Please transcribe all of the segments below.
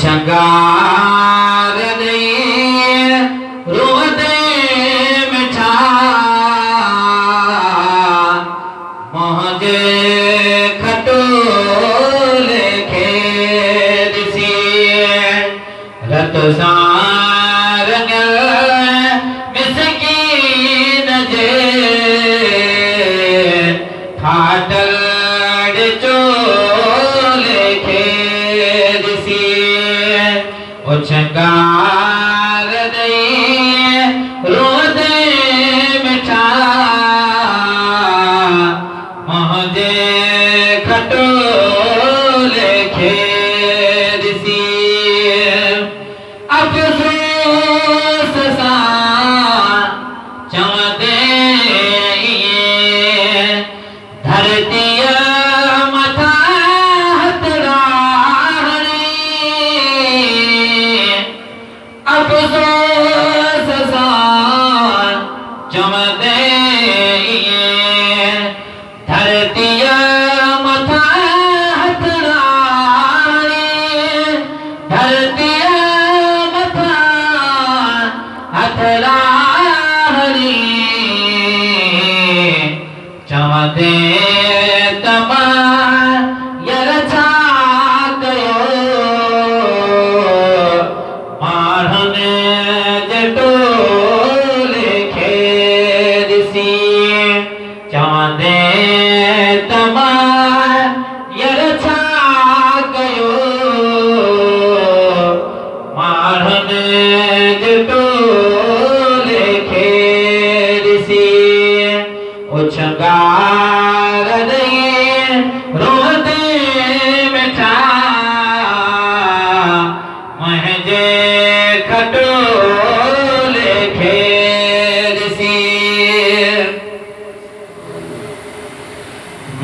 शंगार दे रोदे मिठा मोहजे खटोले खेद सी रत सारंग मिसकीन जे फाटल चोले खेद सी शंगार दे रोदे मिठा मोहजे खटोले खेद सी अफसोस सा चवंदे धरती मथा अफसोस सा चमदे धरती मथा हथरानी धरती मथा हथरानी चमदे तमा यरछा कयो चांदे तमा यरछा कयो मारन जटोले खेदसी उछंगार दे रोदे मिठा महजे खटोले खेदसी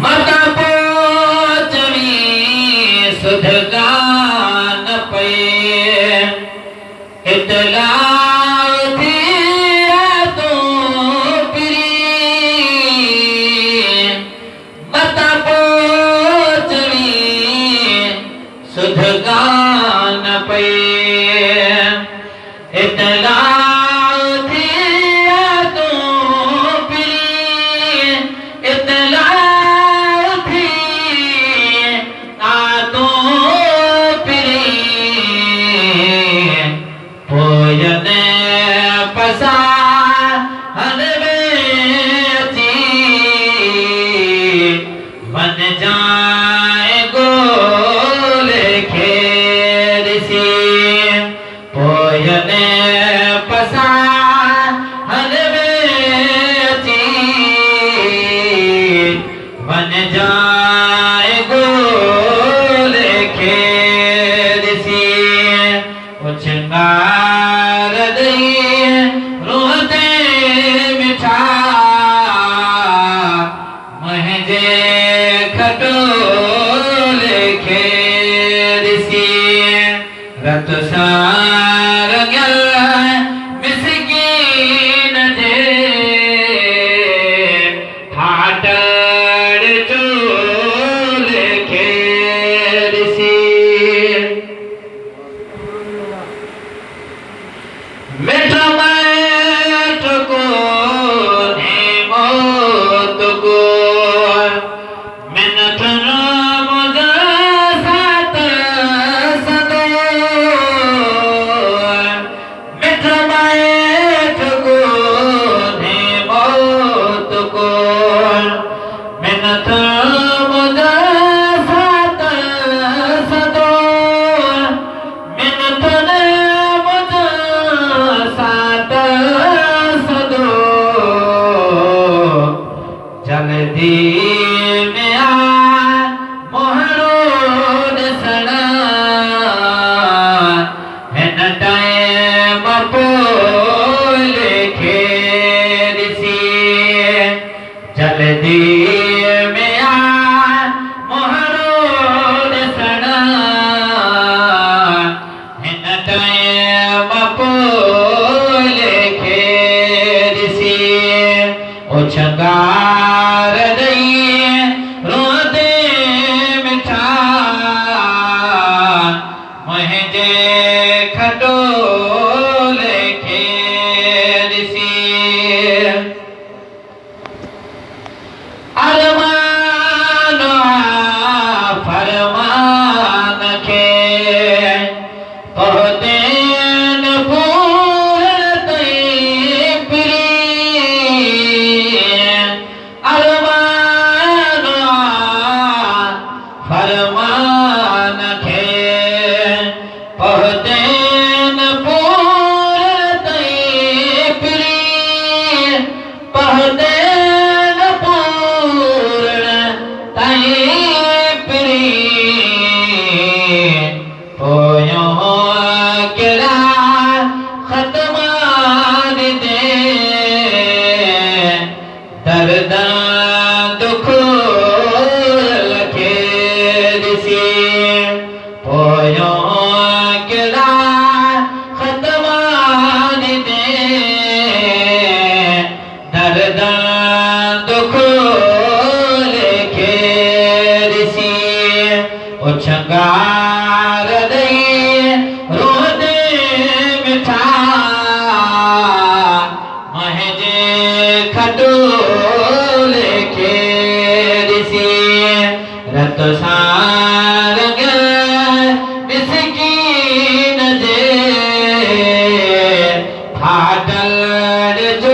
मता पोचवी सुधगान पे इतला थी तो प्री मता पोचवी सुधगान पे इतला पसा हन बेची बन जाए गोले खेद सी पोयने पसा हन बेची बन जाए गोले खेद सी उछंगार दे रोदे मिठा महजे खटोले खेद सी रत सारंग मिसकीन जे फाटल चोले खेद सी मिठा बैठ को मौत को मिन्नत मुझे साथ सदो मिठा बैठ को मौत को मिन्नत मुझे साथ सदो मिन्नत जल्दी में आ मोहरो दसना है न टाइम पोले खेद सी जल्दी में आ मोहरो दसना है न टाइम पोले खेद उछंगार दई रोदे मिठा मुझे खटोले खे ॾिसी अरमान फरमान खे पहुते फरमान खे पहुते न पूरे पिरी पहुते न पूरे पिरी पोयों केड़ा ख़त्मान दे दर्द दुख पोयों केड़ा ख़त्मान दे दर्द दुख लेखे ॾिसी उछंगार ॾई रोदे मिठा मुझे खटोले खे ॾिसी रत सां मिसकीन जे फाटल जो